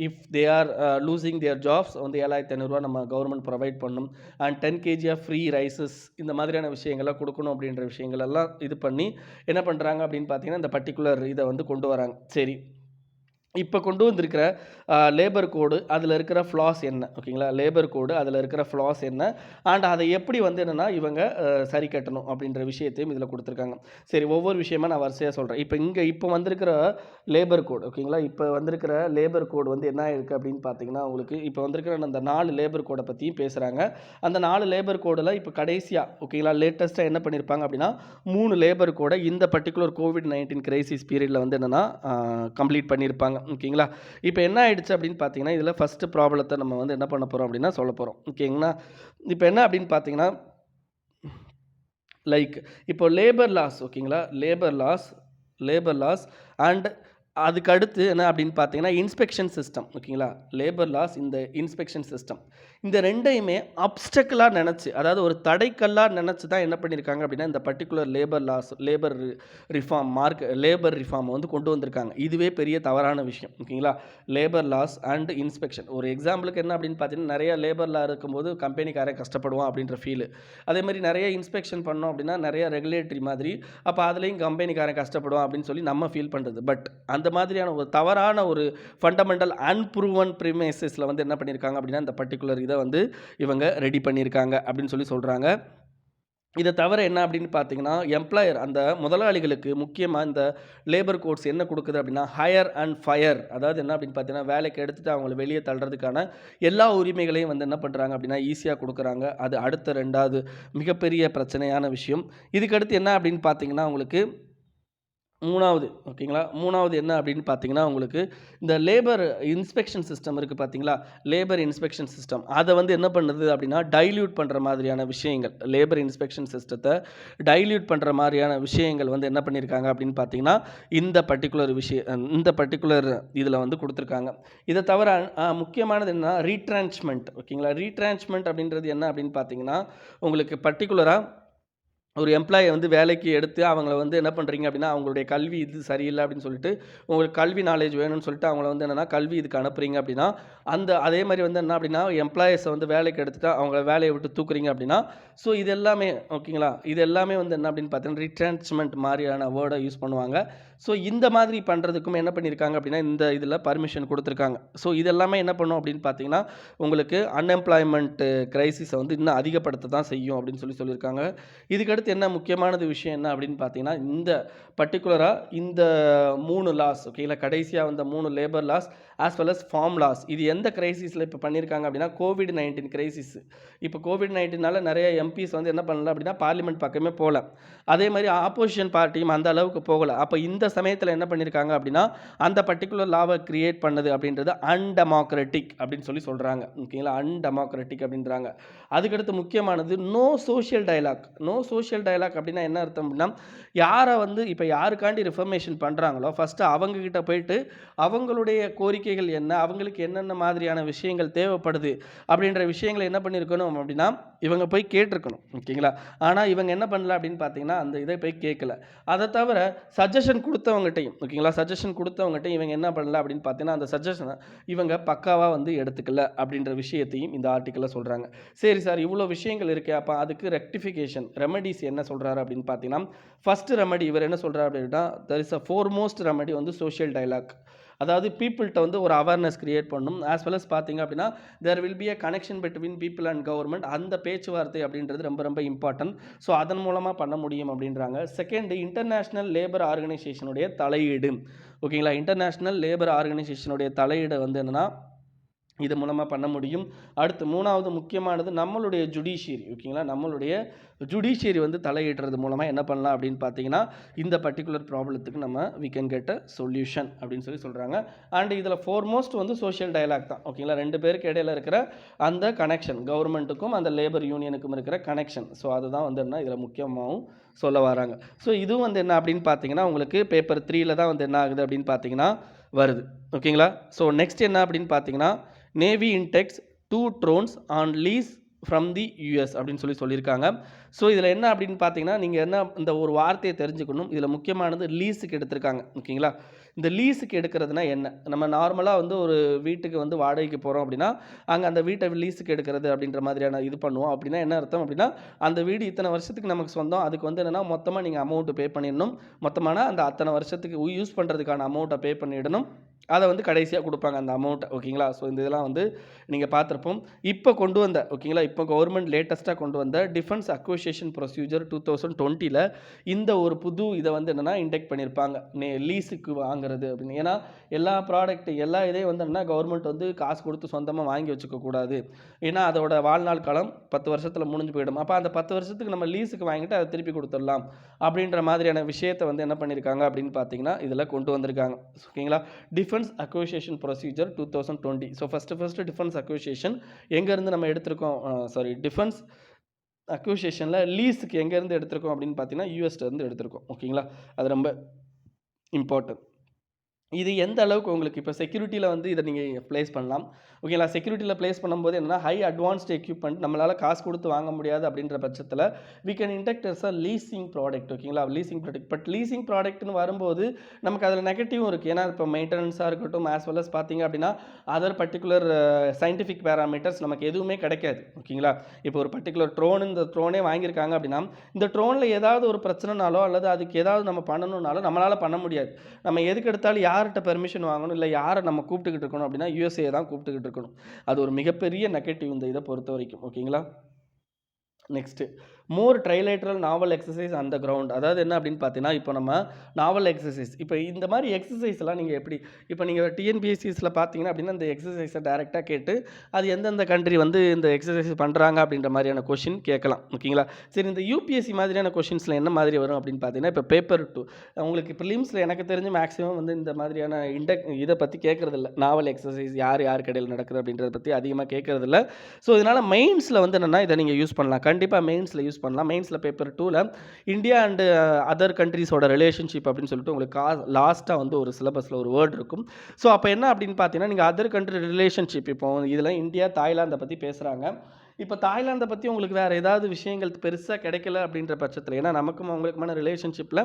if they are losing their jobs வந்து 7,500 நம்ம கவர்மெண்ட் ப்ரொவைட் பண்ணணும். And 10 kg of free rices இந்த மாதிரியான விஷயங்கள்லாம் கொடுக்கணும் அப்படின்ற விஷயங்கள் எல்லாம் இது பண்ணி என்ன பண்ணுறாங்க அப்படின்னு பார்த்தீங்கன்னா இந்த பர்டிகுலர் இதை வந்து கொண்டு வராங்க. சரி, இப்போ கொண்டு வந்திருக்கிற லேபர் கோடு அதில் இருக்கிற ஃப்ளாஸ் என்ன ஓகேங்களா. லேபர் கோடு அதில் இருக்கிற ஃப்ளாஸ் என்ன அண்ட் அதை எப்படி வந்து என்னென்னா இவங்க சரி கட்டணும் அப்படின்ற விஷயத்தையும் இதில் கொடுத்துருக்காங்க. சரி, ஒவ்வொரு விஷயமா நான் வரிசையாக சொல்கிறேன். இப்போ வந்திருக்கிற லேபர் கோடு ஓகேங்களா. இப்போ வந்திருக்கிற லேபர் கோடு வந்து என்ன இருக்குது அப்படின்னு பார்த்தீங்கன்னா உங்களுக்கு இப்போ வந்திருக்கிற அந்த 4 லேபர் கோடை பற்றியும் பேசுகிறாங்க. அந்த 4 லேபர் கோடில் இப்போ கடைசியாக ஓகேங்களா லேட்டஸ்ட்டாக என்ன பண்ணியிருப்பாங்க அப்படின்னா 3 லேபர் கோடை இந்த பர்டிகுலர் COVID-19 கிரைசிஸ் பீரியடில் வந்து என்னென்னா கம்ப்ளீட் பண்ணியிருப்பாங்க. ஓகேங்களா. இப்போ என்ன ஆயிடுச்சு அப்படின்னு பார்த்தீங்கன்னா இதில் ஃபஸ்ட்டு ப்ராப்ளத்தை நம்ம வந்து என்ன பண்ண போகிறோம் அப்படின்னா சொல்ல போகிறோம். ஓகேங்களா. இப்போ என்ன அப்படின்னு பார்த்தீங்கன்னா லைக் இப்போ லேபர் லாஸ் ஓகேங்களா. லேபர் லாஸ் அண்ட் அதுக்கு அடுத்து என்ன அப்படின்னு பார்த்தீங்கன்னா இன்ஸ்பெக்ஷன் சிஸ்டம் ஓகேங்களா. லேபர் லாஸ் இந்த இன்ஸ்பெக்ஷன் சிஸ்டம் இந்த ரெண்டையுமே அப்டக்கலாக நினச்சி அதாவது ஒரு தடைக்கல்லாக நினச்சி தான் என்ன பண்ணியிருக்காங்க அப்படின்னா இந்த பர்டிகுலர் லேபர் ரிஃபார்ம் வந்து கொண்டு வந்திருக்காங்க. இதுவே பெரிய தவறான விஷயம் ஓகேங்களா. லேபர் லாஸ் அண்ட் இன்ஸ்பெக்ஷன் ஒரு எக்ஸாம்பிளுக்கு என்ன அப்படின்னு பார்த்தீங்கன்னா நிறைய லேபர் லா இருக்கும்போது கம்பெனிக்காரே கஷ்டப்படுவான் அப்படின்ற ஃபீல். அதே மாதிரி நிறைய இன்ஸ்பெக்ஷன் பண்ணோம் அப்படின்னா நிறைய ரெகுலேட்டரி மாதிரி அப்போ அதுலேயும் கம்பெனிக்காரன் கஷ்டப்படுவான் அப்படின்னு சொல்லி நம்ம ஃபீல் பண்ணுறது. பட் அந்த மாதிரியான ஒரு தவறான ஒரு ஃபண்டமெண்டல் அன்ப்ரூவன் ப்ரிமைசஸில் வந்து என்ன பண்ணியிருக்காங்க அப்படின்னா இந்த பர்டிகுலர் இதை வந்து இவங்க ரெடி பண்ணியிருக்காங்க அப்படின்னு சொல்கிறாங்க. இதை தவிர என்ன அப்படின்னு பார்த்தீங்கன்னா எம்ப்ளாயர் அந்த முதலாளிகளுக்கு முக்கியமாக இந்த லேபர் கோட்ஸ் என்ன கொடுக்குது அப்படின்னா ஹையர் அண்ட் ஃபயர் அதாவது என்ன அப்படின்னு பார்த்தீங்கன்னா வேலைக்கு எடுத்துகிட்டு அவங்களை வெளியே தள்ளுறதுக்கான எல்லா உரிமைகளையும் வந்து என்ன பண்ணுறாங்க அப்படின்னா ஈஸியாக கொடுக்குறாங்க. அது அடுத்த 2வது மிகப்பெரிய பிரச்சனையான விஷயம். இதுக்கடுத்து என்ன அப்படின்னு பார்த்தீங்கன்னா உங்களுக்கு 3வது ஓகேங்களா. 3வது என்ன அப்படின்னு பார்த்தீங்கன்னா உங்களுக்கு இந்த லேபர் இன்ஸ்பெக்ஷன் சிஸ்டம் இருக்குது பார்த்தீங்களா. லேபர் இன்ஸ்பெக்ஷன் சிஸ்டம் அதை வந்து என்ன பண்ணுது அப்படின்னா டைல்யூட் பண்ணுற மாதிரியான விஷயங்கள் லேபர் இன்ஸ்பெக்ஷன் சிஸ்டத்தை டைல்யூட் பண்ணுற மாதிரியான விஷயங்கள் வந்து என்ன பண்ணியிருக்காங்க அப்படின்னு பார்த்தீங்கன்னா இந்த பர்டிகுலர் இதில் வந்து கொடுத்துருக்காங்க. இதை தவிர முக்கியமானது என்ன ரீட்ரான்ச்மெண்ட் ஓகேங்களா. ரீட்ரான்ச்மெண்ட் அப்படின்றது என்ன அப்படின்னு பார்த்தீங்கன்னா உங்களுக்கு பர்டிகுலராக ஒரு எம்ப்ளாயை வந்து வேலைக்கு எடுத்து அவங்கள வந்து என்ன பண்ணுறீங்க அப்படின்னா அவங்களுடைய கல்வி இது சரியில்லை அப்படின்னு சொல்லிட்டு உங்களுக்கு கல்வி நாலேஜ் வேணும்னு சொல்லிட்டு அவங்கள வந்து என்னென்னா கல்வி இதுக்கு அனுப்புறீங்க அப்படின்னா அதே மாதிரி வந்து என்ன அப்படின்னா எம்ப்ளாயீஸை வந்து வேலைக்கு எடுத்துகிட்டு அவங்கள வேலையை விட்டு தூக்குறீங்க அப்படின்னா ஸோ இது எல்லாமே ஓகேங்களா. இது எல்லாமே வந்து என்ன அப்படின்னு பார்த்தீங்கன்னா ரிட்ரான்ச்மெண்ட் மாதிரியான வேர்டை யூஸ் பண்ணுவாங்க. ஸோ இந்த மாதிரி பண்ணுறதுக்கும் என்ன பண்ணியிருக்காங்க அப்படின்னா இந்த இதில் பர்மிஷன் கொடுத்துருக்காங்க. ஸோ இதெல்லாமே என்ன பண்ணும் அப்படின்னு பார்த்தீங்கன்னா உங்களுக்கு அன்எம்ப்ளாய்மெண்ட் கிரைசிஸை வந்து இன்னும் அதிகப்படுத்த தான் செய்யும் அப்படின்னு சொல்லியிருக்காங்க. இதுக்கடுத்து என்ன முக்கியமானது விஷயம் என்ன அப்படின்னு பார்த்தீங்கன்னா இந்த பர்டிகுலராக இந்த 3 லாஸ் ஓகேங்களா. கடைசியாக வந்த 3 labour laws as well as farm laws இது எந்த கிரைசிஸில் இப்போ பண்ணியிருக்காங்க அப்படின்னா COVID-19 கிரைசிஸ். இப்போ COVID-19னால நிறைய எம்பிஸ் வந்து என்ன பண்ணல அப்படின்னா பார்லிமெண்ட் பக்கமே போகல. அதே மாதிரி ஆப்போசிஷன் பார்ட்டியும் அந்த அளவுக்கு போகலை. அப்போ இந்த சமயத்தில் என்ன பண்ணியிருக்காங்க அப்படின்னா அந்த பர்டிகுலர் லாவை கிரியேட் பண்ணது அப்படின்றது அன்டெமோக்ராட்டிக் அப்படின்னு சொல்கிறாங்க ஓகேங்களா. அன்டெமோக்ராட்டிக் அப்படின்றாங்க. அதுக்கடுத்து முக்கியமானது நோ சோஷியல் சோஷியல் டயலாக் அப்படின்னா என்ன அர்த்தம் அப்படின்னா, யாரை வந்து இப்போ யாருக்காண்டி ரிஃபர்மேஷன் பண்ணுறாங்களோ ஃபஸ்ட்டு அவங்கக்கிட்ட போயிட்டு அவங்களுடைய கோரிக்கைகள் என்ன, அவங்களுக்கு என்னென்ன மாதிரியான விஷயங்கள் தேவைப்படுது அப்படின்ற விஷயங்களை என்ன பண்ணியிருக்கணும் அப்படின்னா இவங்க போய் கேட்டிருக்கணும். ஓகேங்களா? ஆனால் இவங்க என்ன பண்ணல அப்படின்னு பார்த்தீங்கன்னா அந்த இதை போய் கேட்கல. அதை தவிர சஜஷன் கொடுத்தவங்ககிட்டையும் ஓகேங்களா, சஜஷன் கொடுத்தவங்ககிட்டையும் இவங்க என்ன பண்ணல அப்படின்னு பார்த்தீங்கன்னா அந்த சஜஷனை இவங்க பக்காவாக வந்து எடுத்துக்கல அப்படின்ற விஷயத்தையும் இந்த ஆர்டிக்கலில் சொல்கிறாங்க. சரி சார், இவ்வளோ விஷயங்கள் இருக்கே, அப்போ அதுக்கு ரெக்டிஃபிகேஷன் ரெமடிஸ் என்ன சொல்கிறாரு அப்படின்னு பார்த்தீங்கன்னா, ஃபஸ்ட்டு ரெமடி இவர் என்ன சொல்கிறார் அப்படின்னா, there is a foremost remedy வந்து சோஷியல் டைலாக். அதாவது பீப்புள்கிட்ட வந்து ஒரு அவேர்னஸ் கிரியேட் பண்ணணும். ஆஸ் வெல் அஸ் பார்த்தீங்க அப்படின்னா there will be a connection between people and government. அந்த பேச்சுவார்த்தை அப்படின்றது ரொம்ப ரொம்ப இம்பார்ட்டன்ட். ஸோ அதன் மூலமாக பண்ண முடியும் அப்படின்றாங்க. செகண்ட், இன்டர்நேஷ்னல் லேபர் ஆர்கனைசேஷனுடைய தலையீடு. ஓகேங்களா, இன்டர்நேஷ்னல் லேபர் ஆர்கனைசேஷனுடைய தலையீடு வந்து என்னென்னா இது மூலமாக பண்ண முடியும். அடுத்து மூணாவது முக்கியமானது நம்மளுடைய ஜுடிஷியரி. ஓகேங்களா, நம்மளுடைய ஜுடிஷியரி வந்து தலையிடுறது மூலமாக என்ன பண்ணலாம் அப்படின்னு பார்த்தீங்கன்னா இந்த பர்டிகுலர் ப்ராப்ளத்துக்கு நம்ம we can get a solution அப்படின்னு சொல்கிறாங்க. அண்ட் இதில் ஃபோர்மோஸ்ட் வந்து சோஷியல் டயலாக் தான். ஓகேங்களா, ரெண்டு பேருக்கு இடையில இருக்கிற அந்த கனெக்ஷன், கவர்மெண்ட்டுக்கும் அந்த லேபர் யூனியனுக்கும் இருக்கிற கனெக்ஷன். ஸோ அதுதான் வந்து என்ன இதில் முக்கியமாகவும் சொல்ல வராங்க. ஸோ இதுவும் வந்து என்ன அப்படின்னு பார்த்தீங்கன்னா உங்களுக்கு பேப்பர் 3ல் தான் வந்து என்ன ஆகுது அப்படின்னு பார்த்தீங்கன்னா வருது. ஓகேங்களா, ஸோ நெக்ஸ்ட் என்ன அப்படின்னு பார்த்தீங்கன்னா navy index 2 drones on lease from the US அப்படின்னு சொல்லியிருக்காங்க. ஸோ இதில் என்ன அப்படின்னு பார்த்தீங்கன்னா நீங்கள் என்ன இந்த ஒரு வார்த்தையை தெரிஞ்சுக்கணும். இதில் முக்கியமானது லீஸுக்கு எடுத்திருக்காங்க. ஓகேங்களா, இந்த லீஸுக்கு எடுக்கிறதுனா என்ன, நம்ம நார்மலாக வந்து ஒரு வீட்டுக்கு வந்து வாடகைக்கு போகிறோம் அப்படின்னா அங்கே அந்த வீட்டை லீஸுக்கு எடுக்கிறது அப்படின்ற மாதிரியான இது பண்ணுவோம். அப்படின்னா என்ன அர்த்தம் அப்படின்னா அந்த வீடு இத்தனை வருஷத்துக்கு நமக்கு சொந்தம், அதுக்கு வந்து என்னென்னா மொத்தமாக நீங்கள் அமௌண்ட்டு பே பண்ணிடணும். மொத்தமான அந்த அத்தனை வருஷத்துக்கு யூஸ் பண்ணுறதுக்கான அமௌண்ட்டை பே பண்ணிடணும். அதை வந்து கடைசியாக கொடுப்பாங்க அந்த அமௌண்ட்டை. ஓகேங்களா, ஸோ இந்த இதெல்லாம் வந்து நீங்கள் பார்த்துருப்போம். இப்போ கொண்டு வந்த ஓகேங்களா, இப்போ கவர்மெண்ட் லேட்டஸ்ட்டாக கொண்டு வந்த டிஃபென்ஸ் அக்விசிஷன் ப்ரொசீஜர் 2020ல் இந்த ஒரு புது இதை வந்து என்னென்னா இன்டெக்ட் பண்ணியிருப்பாங்க, லீஸுக்கு வாங்குறது அப்படின்னு. ஏன்னா எல்லா ப்ராடக்ட் எல்லா இதையும் வந்து என்னென்னா கவர்மெண்ட் வந்து காசு கொடுத்து சொந்தமாக வாங்கி வச்சுக்கக்கூடாது. ஏன்னா அதோட வாழ்நாள் காலம் 10 வருஷத்தில் முடிஞ்சு போயிடும். அப்போ அந்த 10 வருஷத்துக்கு நம்ம லீஸுக்கு வாங்கிட்டு அதை திருப்பி கொடுத்துடலாம் அப்படின்ற மாதிரியான விஷயத்தை வந்து என்ன பண்ணியிருக்காங்க அப்படின்னு பார்த்தீங்கன்னா இதில் கொண்டு வந்திருக்காங்க. ஓகேங்களா, defence acquisition procedure 2020. So first defence acquisition எங்கேருந்து நம்ம எடுத்திருக்கோம், டிஃபென்ஸ் அக்விசிஷனில் லீஸுக்கு எங்கேருந்து எடுத்திருக்கோம் அப்படின்னு பார்த்தீங்கன்னா யூஎஸ்லேருந்து எடுத்திருக்கோம். ஓகேங்களா, அது ரொம்ப இம்பார்ட்டன்ட். இது எந்த அளவுக்கு உங்களுக்கு இப்போ செக்யூரிட்டியில் வந்து இதை நீங்கள் ப்ளேஸ் பண்ணலாம். ஓகேங்களா, செக்யூரிட்டியில் ப்ளேஸ் பண்ணும்போது என்னென்னா ஹை அட்வான்ஸ்டு எக்யூப்மெண்ட் நம்மளால் காசு கொடுத்து வாங்க முடியாது அப்படின்ற பட்சத்தில் we can induct as a leasing product. ஓகேங்களா, லீசிங் ப்ராடக்ட். பட் லீசிங் ப்ராடக்ட்னு வரும்போது நமக்கு அதில் நெகட்டிவும் இருக்குது. ஏன்னா இப்போ மெயின்டெனன்ஸாக இருக்கட்டும் ஆஸ் வெல் அஸ் பார்த்தீங்க அப்படின்னா அதர் பர்டிகுலர் சயின்டிஃபிக் பேராமீட்டர்ஸ் நமக்கு எதுவுமே கிடைக்காது. ஓகேங்களா, இப்போ ஒரு பர்டிகுலர் ட்ரோன் இந்த ட்ரோனே வாங்கியிருக்காங்க அப்படின்னா இந்த ட்ரோனில் ஏதாவது ஒரு பிரச்சனைனாலோ அல்லது அதுக்கு ஏதாவது நம்ம பண்ணணுன்னாலும் நம்மளால் பண்ண முடியாது. நம்ம எதுக்கு எடுத்தாலும் யார்கிட்ட பெர்மிஷன் வாங்கணும், இல்லை யாரை நம்ம கூப்பிட்டுக்கிட்டு இருக்கணும் அப்படின்னா யூஎஸ்ஏ தான் கூப்பிட்டுக்கிட்டு இருக்கணும். அது ஒரு மிகப்பெரிய நெகட்டிவ் இந்த இதை பொறுத்த வரைக்கும். ஓகேங்களா, நெக்ஸ்ட்டு மோர் ட்ரைலேட்ரல் நாவல் எக்ஸசைஸ் அந்த கிரவுண்ட். அதாவது என்ன அப்படின்னு பார்த்தீங்கன்னா இப்போ நம்ம நாவல் எக்ஸசைஸ் இப்போ இந்த மாதிரி எக்ஸசைஸ்லாம் நீங்கள் எப்படி இப்போ நீங்கள் டிஎன்பிஎஸ்சிஸில் பார்த்தீங்கன்னா அப்படின்னா இந்த எக்ஸசைஸை டேரெக்டாக கேட்டு அது எந்தெந்த கண்ட்ரி வந்து இந்த எக்ஸசைஸ் பண்ணுறாங்க அப்படின்ற மாதிரியான கொஷின் கேட்கலாம். ஓகேங்களா, சரி இந்த யூபிஎஸ்சி மாதிரியான கொஷின்ஸில் என்ன மாதிரி வரும் அப்படின்னு பார்த்தீங்கன்னா இப்போ பேப்பர் 2 உங்களுக்கு ப்ரிலிம்ஸில் எனக்கு தெரிஞ்சு மேக்ஸிமம் வந்து இந்த மாதிரியான இதை பற்றி கேட்குறதில்ல. நாவல் எக்ஸசைஸ் யார் கடையில் நடக்குது அப்படின்றத பற்றி அதிகமாக கேட்குறதில்ல. ஸோ இதனால் மெயின்ஸில் வந்து என்னென்னா இதை நீங்கள் யூஸ் பண்ணலாம். கண்டிப்பாக மெயின்ஸில் யூஸ் பண்ணலாம். மெயின்ஸில் பேப்பர் 2ல் இந்தியா அண்டு அதர் கண்ட்ரீஸோட ரிலேஷன்ஷிப் அப்படின்னு சொல்லிட்டு உங்களுக்கு லாஸ்ட்டாக வந்து ஒரு சிலபஸில் ஒரு வேர்டு இருக்கும். ஸோ அப்போ என்ன அப்படின்னு பார்த்தீங்கன்னா நீங்கள் அதர் கண்ட்ரி ரிலேஷன்ஷிப் இப்போ இதில் இந்தியா தாய்லாந்தை பற்றி பேசுகிறாங்க. இப்போ தாய்லாந்தை பற்றி உங்களுக்கு வேறு ஏதாவது விஷயங்கள் பெருசாக கிடைக்கல அப்படின்ற பட்சத்தில், ஏன்னா நமக்கும் அவங்களுக்குமான ரிலேஷன்ஷிப்பில்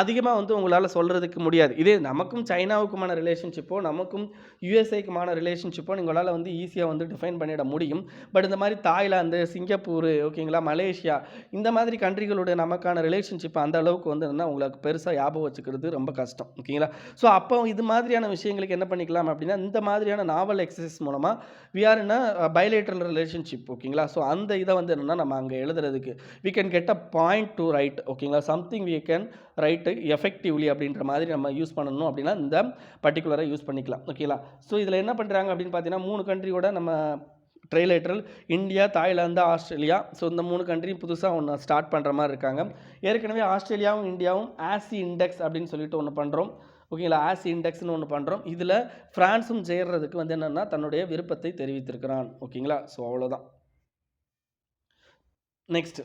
அதிகமாக வந்து உங்களால் சொல்கிறதுக்கு முடியாது. இதே நமக்கும் சைனாவுக்குமான ரிலேஷன்ஷிப்போ நமக்கும் யூஎஸ்ஏக்குமான ரிலேஷன்ஷிப்போ உங்களால் வந்து ஈஸியாக வந்து டிஃபைன் பண்ணிட முடியும். பட் இந்த மாதிரி தாய்லாந்து, சிங்கப்பூர், ஓகேங்களா, மலேசியா இந்த மாதிரி கண்ட்ரிகளோட நமக்கான ரிலேஷன்ஷிப் அந்த அளவுக்கு வந்து என்ன உங்களுக்கு பெருசாக ஞாபகம் வச்சுக்கிறது ரொம்ப கஷ்டம். ஓகேங்களா, ஸோ அப்போ இது மாதிரியான விஷயங்களுக்கு என்ன பண்ணிக்கலாம் அப்படின்னா இந்த மாதிரியான நாவல் எக்ஸசைஸ் மூலமாக we are in a bilateral relationship. ஓகேங்களா, ஸோ அந்த இதை வந்து என்னென்னா நம்ம அங்கே எழுதுறதுக்கு we can get a point to write. ஓகேங்களா, something we can write effectively அப்படின்ற மாதிரி நம்ம யூஸ் பண்ணணும் அப்படின்னா இந்த பர்டிகுலராக யூஸ் பண்ணிக்கலாம். ஓகேங்களா, ஸோ இதில் என்ன பண்ணுறாங்க அப்படின்னு பார்த்தீங்கன்னா 3 கண்ட்ரியோட நம்ம trilateral India, Thailand, Australia. So இந்த 3 கண்ட்ரியும் புதுசாக ஒன்று ஸ்டார்ட் பண்ணுற மாதிரி இருக்காங்க. ஏற்கனவே ஆஸ்திரேலியாவும் இந்தியாவும் ஆசி இண்டெக்ஸ் அப்படின்னு சொல்லிட்டு ஒன்று பண்ணுறோம். ஓகேங்களா, ஆசி இண்டெக்ஸ்னு ஒன்று பண்ணுறோம். இதில் ஃப்ரான்ஸும் சேர்றதுக்கு வந்து என்னென்னா தன்னுடைய விருப்பத்தை தெரிவித்திருக்கிறான். ஓகேங்களா, ஸோ அவ்வளோதான். Next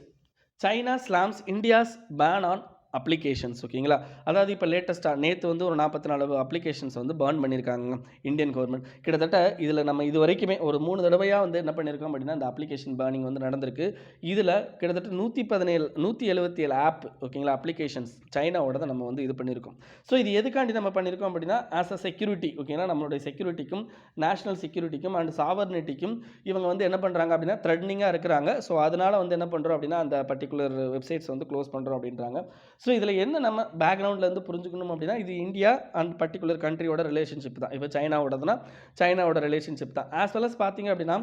China slams India's ban on applications. ஓகேங்களா? அதாவது இப்போ லேட்டஸ்ட்டாக நேற்று வந்து ஒரு 44 அப்ளிகேஷன்ஸ் வந்து பேர்ன் பண்ணியிருக்காங்க இந்தியன் கவர்மெண்ட். கிட்டத்தட்ட இதில் நம்ம இது வரைக்குமே ஒரு 3 தடவையாக வந்து என்ன பண்ணியிருக்கோம் அப்படின்னா, இந்த அப்ளிகேஷன் பேர்னிங் வந்து நடந்திருக்கு. இதில் கிட்டத்தட்ட 177 ஆப், ஓகேங்களா, அப்ளிகேஷன்ஸ் சைனாவோட நம்ம வந்து இது பண்ணியிருக்கோம். ஸோ இது எதுக்காண்டி நம்ம பண்ணியிருக்கோம் அப்படின்னா, ஆஸ் அ செக்யூரிட்டி, ஓகேங்களா, நம்மளுடைய செக்யூரிட்டிக்கும் நேஷனல் செக்யூரிட்டிக்கும் அண்ட் சாவர்னிட்டிக்கும் இவங்க வந்து என்ன பண்ணுறாங்க அப்படின்னா த்ரெட்னிங்காக இருக்கிறாங்க. ஸோ அதனால் வந்து என்ன பண்ணுறோம் அப்படின்னா, அந்த பர்டிகுலர் வெப்சைட்ஸ் வந்து க்ளோஸ் பண்ணுறோம் அப்படின்றாங்க. ஸோ இதில் என்ன நம்ம பேக்ரவுண்ட்லேருந்து புரிஞ்சுக்கணும் அப்படின்னா, இது இந்தியா அண்ட் பர்டிகுலர் கண்ட்ரியோட ரிலேஷன்ஷிப் தான். இப்போ சைனாவோடதுன்னா சைனாவோட ரிலேஷன்ஷிப் தான். ஆஸ் வெல் அஸ் பார்த்தீங்க அப்படின்னா,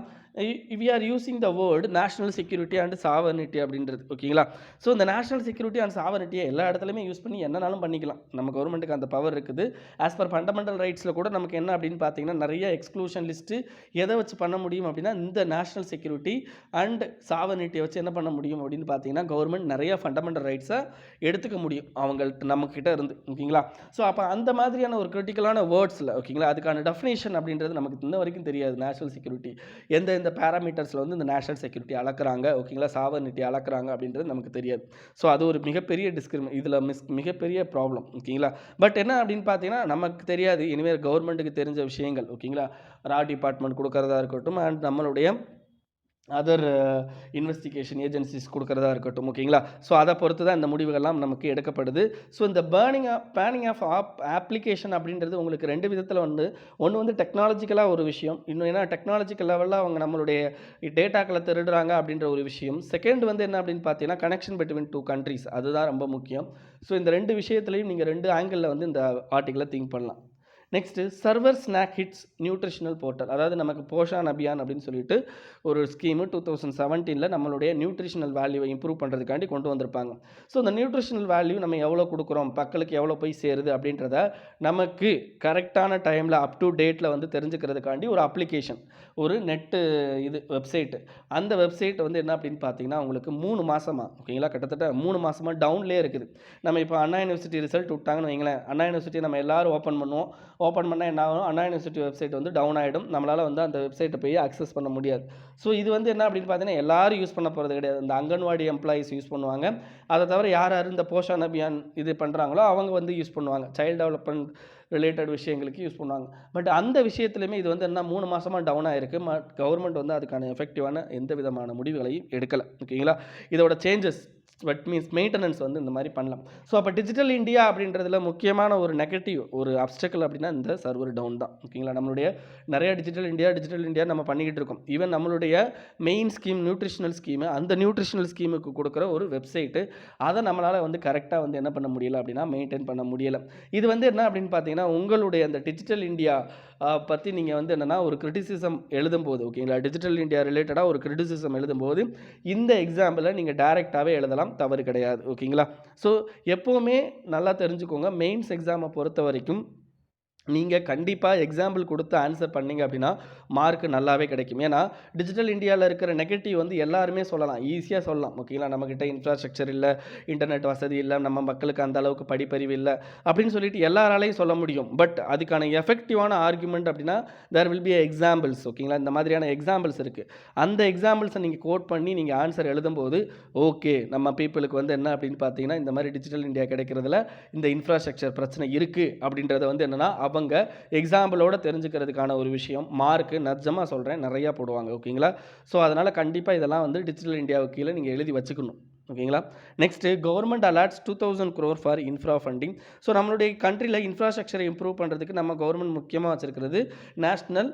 we are using the word national security and sovereignty அப்படின்றது. ஓகேங்களா? ஸோ இந்த நேஷனல் செக்யூரிட்டி அண்ட் சாவர்னிட்டியை எல்லா இடத்துலையுமே யூஸ் பண்ணி என்னனாலும் பண்ணிக்கலாம். நம்ம கவர்மெண்ட்டுக்கு அந்த பவர் இருக்குது. ஆஸ் பர் ஃபண்டமெண்டல் ரைட்ஸில் கூட நமக்கு என்ன அப்படின்னு பார்த்தீங்கன்னா, நிறைய எக்ஸ்க்ளூஷன் லிஸ்ட்டு எதை வச்சு பண்ண முடியும் அப்படின்னா, இந்த நேஷனல் செக்யூரிட்டி அண்ட் சாவர்னிட்டியை வச்சு என்ன பண்ண முடியும் அப்படின்னு பார்த்தீங்கன்னா, கவர்மெண்ட் நிறைய ஃபண்டமெண்டல் ரைட்ஸை எடுத்துக்க முடியும் அவங்கள்ட்ட, நம்மக்கிட்ட இருந்து. ஓகேங்களா? ஸோ அப்போ அந்த மாதிரியான ஒரு கிரிட்டிக்கலான வேர்ட்ஸில், ஓகேங்களா, அதுக்கான டெஃபினேஷன் அப்படின்றது நமக்கு இன்ன வரைக்கும் தெரியாது. நேஷனல் செக்யூரிட்டி எந்த பேராமீட்டர்ஸில் வந்து இந்த நேஷனல் செக்யூரிட்டி அளக்குறாங்க, ஓகேங்களா, சாவர்னிட்டி அளக்குறாங்க அப்படின்றது நமக்கு தெரியாது. ஸோ அது ஒரு மிகப்பெரிய இதில் மிகப்பெரிய ப்ராப்ளம். ஓகேங்களா? பட் என்ன அப்படின்னு பார்த்தீங்கன்னா, நமக்கு தெரியாது இனிமேல் கவர்மெண்ட்டுக்கு தெரிஞ்ச விஷயங்கள், ஓகேங்களா, ரா டிபார்ட்மெண்ட் கொடுக்கறதா இருக்கட்டும் அண்ட் நம்மளுடைய அதர் இன்வெஸ்டிகேஷன் ஏஜென்சிஸ் கொடுக்கறதா இருக்கட்டும். ஓகேங்களா? ஸோ அதை பொறுத்து தான் இந்த முடிவுகள்லாம் நமக்கு எடுக்கப்படுது. ஸோ இந்த பேனிங் ஆஃப் அப்ளிகேஷன் அப்படின்றது உங்களுக்கு 2 விதத்தில் வந்து, ஒன்று வந்து டெக்னாலஜிக்கலாக ஒரு விஷயம், இன்னும் ஏன்னா டெக்னாலஜிக்கல் லெவலில் அவங்க நம்மளுடைய டேட்டாக்களை திருடுறாங்க அப்படின்ற ஒரு விஷயம். செகண்ட் வந்து என்ன அப்படின்னு பார்த்தீங்கன்னா, கனெக்ஷன் பிட்வீன் 2 கண்ட்ரீஸ், அதுதான் ரொம்ப முக்கியம். ஸோ இந்த 2 விஷயத்துலையும் நீங்கள் 2 ஆங்கிளில் வந்து இந்த ஆர்டிக்கலை திங்க் பண்ணலாம். Next server snack hits nutritional portal. அதாவது நமக்கு போஷான் அபியான் அப்படின்னு சொல்லிட்டு ஒரு ஸ்கீமு 2017 நம்மளுடைய நியூட்ரிஷனல் வேல்யூவை இம்ப்ரூவ் பண்ணுறதுக்காண்டி கொண்டு வந்திருப்பாங்க. ஸோ இந்த நியூட்ரிஷனல் வேல்யூ நம்ம எவ்வளோ கொடுக்குறோம், மக்களுக்கு எவ்வளோ போய் சேருது அப்படின்றத நமக்கு கரெக்டான டைமில் அப் டு டேட்டில் வந்து தெரிஞ்சுக்கிறதுக்காண்டி ஒரு அப்ளிகேஷன், ஒரு நெட்டு வெப்சைட்டு. அந்த வெப்சைட் வந்து என்ன அப்படின்னு பார்த்தீங்கன்னா, உங்களுக்கு 3 மாதமாக, ஓகேங்களா, கிட்டத்தட்ட 3 மாதமாக டவுன்லேயே இருக்குது. நம்ம இப்போ அண்ணா யூனிவர்சிட்டி ரிசல்ட் விட்டாங்கன்னு வைங்களேன், அண்ணா யூனிவர்சிட்டி நம்ம எல்லோரும் ஓப்பன் பண்ணுவோம். ஓப்பன் பண்ணால் என்ன ஆகும், அண்ணா யூனிவர்சிட்டி வெப்சைட் வந்து டவுன் ஆகிடும். நம்மளால் வந்து அந்த வெப்சைட்டை போய் அக்சஸ் பண்ண முடியாது. ஸோ இது வந்து என்ன அப்படின்னு பார்த்தீங்கன்னா, எல்லாரும் யூஸ் பண்ண போகிறது கிடையாது. இந்த அங்கன்வாடி எம்ப்ளாயிஸ் யூஸ் பண்ணுவாங்க. அதை தவிர யார் இந்த போஷான் அபியான் இது பண்ணுறாங்களோ அவங்க வந்து யூஸ் பண்ணுவாங்க. சைல்டு டெவலப்மெண்ட் ரிலேட்டட் விஷயங்களுக்கு யூஸ் பண்ணுவாங்க. பட் அந்த விஷயத்துலையுமே இது வந்து என்ன 3 மாதமாக டவுன் ஆகிருக்கு. கவர்மெண்ட் வந்து அதுக்கான எஃபெக்டிவான எந்த விதமான முடிவுகளையும் எடுக்கலை. ஓகேங்களா? இதோட சேஞ்சஸ் பட் மீன்ஸ் மெயின்டெனன்ஸ் வந்து இந்த மாதிரி பண்ணலாம். ஸோ அப்போ டிஜிட்டல் இந்தியா அப்படின்றதுல முக்கியமான ஒரு நெகட்டிவ், ஒரு அப்ஸ்டக்கிள் அப்படின்னா இந்த சர்வர் டவுன் தான். ஓகேங்களா? நம்மளுடைய நிறைய டிஜிட்டல் இந்தியா நம்ம பண்ணிக்கிட்டு இருக்கோம். ஈவன் நம்மளுடைய மெயின் ஸ்கீம் நியூட்ரிஷனல் ஸ்கீமு, அந்த நியூட்ரிஷனல் ஸ்கீமுக்கு கொடுக்குற ஒரு வெப்சைட்டு, அதை நம்மளால் வந்து கரெக்டாக வந்து என்ன பண்ண முடியலை அப்படின்னா மெயின்டைன் பண்ண முடியலை. இது வந்து என்ன அப்படின்னு பார்த்தீங்கன்னா, உங்களுடைய அந்த டிஜிட்டல் இந்தியா பற்றி நீங்கள் வந்து என்னென்னா ஒரு கிரிட்டிசிசம் எழுதும்போது, ஓகேங்களா, டிஜிட்டல் இந்தியா ரிலேட்டடாக ஒரு கிரிட்டிசிசம் எழுதும்போது இந்த எக்ஸாம்பிளை நீங்கள் டைரெக்டாகவே எழுதலாம், தவறு கிடையாது. ஓகேங்களா? ஸோ எப்போவுமே நல்லா தெரிஞ்சுக்கோங்க, மெயின்ஸ் எக்ஸாமை பொறுத்த வரைக்கும் நீங்கள் கண்டிப்பாக எக்ஸாம்பிள் கொடுத்து ஆன்சர் பண்ணிங்க அப்படின்னா மார்க் நல்லாவே கிடைக்கும். ஏன்னா டிஜிட்டல் இந்தியாவில் இருக்கிற நெகட்டிவ் வந்து எல்லாருமே சொல்லலாம், ஈஸியாக சொல்லலாம். ஓகேங்களா? நம்மக்கிட்ட இன்ஃப்ராஸ்ட்ரக்சர் இல்லை, இன்டர்நெட் வசதி இல்லை, நம்ம மக்களுக்கு அந்த அளவுக்கு படிப்பறிவு இல்லை அப்படின்னு சொல்லிட்டு எல்லாராலையும் சொல்ல முடியும். பட் அதுக்கான எஃபெக்டிவான ஆர்குமெண்ட் அப்படின்னா தேர் வில் பி எக்ஸாம்பிள்ஸ். ஓகேங்களா? இந்த மாதிரியான எக்ஸாம்பிள்ஸ் இருக்குது. அந்த எக்ஸாம்பிள்ஸை நீங்கள் கோட் பண்ணி நீங்கள் ஆன்சர் எழுதும்போது ஓகே நம்ம பீப்புளுக்கு வந்து என்ன அப்படின்னு பார்த்தீங்கன்னா, இந்த மாதிரி டிஜிட்டல் இந்தியா கிடைக்கிறதுல இந்த இன்ஃப்ராஸ்ட்ரக்சர் பிரச்சனை இருக்குது அப்படின்றத வந்து என்னென்னா அவங்க எக்ஸாம்பிளோட தெரிஞ்சுக்கிறதுக்கான ஒரு விஷயம். மார்க்கு நிஜமாக சொல்கிறேன் நிறையா போடுவாங்க. ஓகேங்களா? ஸோ அதனால் கண்டிப்பாக இதெல்லாம் வந்து டிஜிட்டல் இந்தியாவுக்கு கீழே நீங்கள் எழுதி வச்சுக்கணும். ஓகேங்களா? Next government alerts 2000 crore for infra funding. So நம்மளுடைய கண்ட்ரியில் இன்ஃப்ராஸ்ட்ரக்சரை இம்ப்ரூவ் பண்ணுறதுக்கு நம்ம கவர்மெண்ட் முக்கியமாக வச்சுருக்கிறது நேஷ்னல்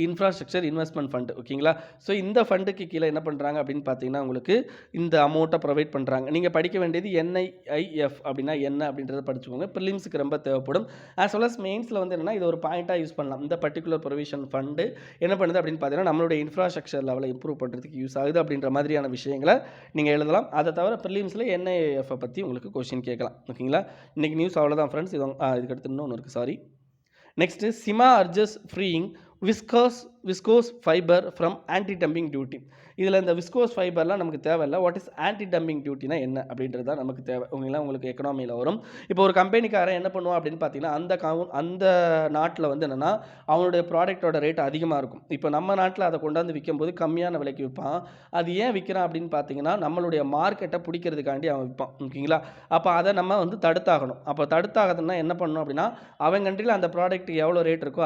இன்ஃப்ராஸ்ட்ரக்சர் இன்வெஸ்ட்மெண்ட் ஃபண்டு. ஓகேங்களா? ஸோ இந்த ஃபண்டுக்கு கீழே என்ன பண்ணுறாங்க அப்படின்னு பார்த்தீங்கன்னா, உங்களுக்கு இந்த அமௌண்ட்டை ப்ரொவைட் பண்ணுறாங்க. நீங்கள் படிக்க வேண்டியது NIIF அப்படின்னா என்ன அப்படின்றத படிச்சுக்கோங்க. ப்ரிலிம்ஸுக்கு ரொம்ப தேவைப்படும். ஆஸ் வெல் அஸ் மெயின்ஸில் வந்து என்னென்னா இது ஒரு பாயிண்ட்டாக யூஸ் பண்ணலாம். இந்த பர்டிகுலர் ப்ரொவிஷன் ஃபண்டு என்ன பண்ணுது அப்படின்னு பார்த்தீங்கன்னா, நம்மளுடைய இன்ஃப்ராஸ்ட்ரக்சர் லெவலை இம்ப்ரூவ் பண்ணுறதுக்கு யூஸ் ஆகுது அப்படின்ற மாதிரியான விஷயங்களை நீங்கள் எழுதலாம். அதை தவிர ப்ரிலிம்ஸில் NIIF பற்றி உங்களுக்கு கொஸ்டின் கேட்கலாம். ஓகேங்களா? இன்றைக்கி நியூஸ் அவ்வளோதான் ஃப்ரெண்ட்ஸ். இதுக்கடுத்து இன்னொன்று இருக்குது, sorry. Next SIMA urges freeing viscose viscose fibre from anti dumping duty. இதில் இந்த விஸ்கோஸ் ஃபைபர்லாம் நமக்கு தேவையில்ல. வாட் இஸ் ஆன்டி டம்பிங் டியூட்டினா என்ன அப்படின்றது தான் நமக்கு தேவை. ஓகேங்களா? உங்களுக்கு எக்கனாமியில் வரும். இப்போ ஒரு கம்பெனிக்காரன் என்ன பண்ணுவான் அப்படின்னு பார்த்தீங்கன்னா, அந்த நாட்டில் வந்து என்னென்னா அவனுடைய ப்ராடக்ட்டோட ரேட் அதிகமாக இருக்கும். இப்போ நம்ம நாட்டில் அதை கொண்டாந்து விற்கும்போது கம்மியான விலைக்கு விற்பான். அது ஏன் விற்கிறான் அப்படின்னு பார்த்தீங்கன்னா, நம்மளுடைய மார்க்கெட்டை பிடிக்கிறதுக்காண்டி அவன் விற்பான். ஓகேங்களா? அப்போ அதை நம்ம வந்து தடுத்தாகணும். அப்போ தடுத்தாகணும்னா என்ன பண்ணணும் அப்படின்னா, அவன் கண்ட்ரியில் அந்த ப்ராடக்ட்டுக்கு எவ்வளோ ரேட் இருக்கோ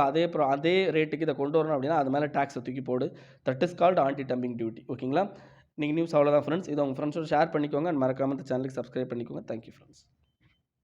அதே ரேட்டுக்கு இதை கொண்டு வரணும் அப்படின்னா, அது மேலே டேக்ஸை தூக்கி போடு. That is called anti dumping duty. ஓகேங்களா? இன்னைக்கு நியூஸ் அவ்வளோதான் ஃப்ரெண்ட்ஸ். இதை உங்கள் ஃப்ரெண்ட்ஸோட ஷேர் பண்ணிக்கோங்க. மறக்காம இந்த சேனலுக்கு சப்ஸ்கிரைப் பண்ணிக்கோங்க. Thank you friends.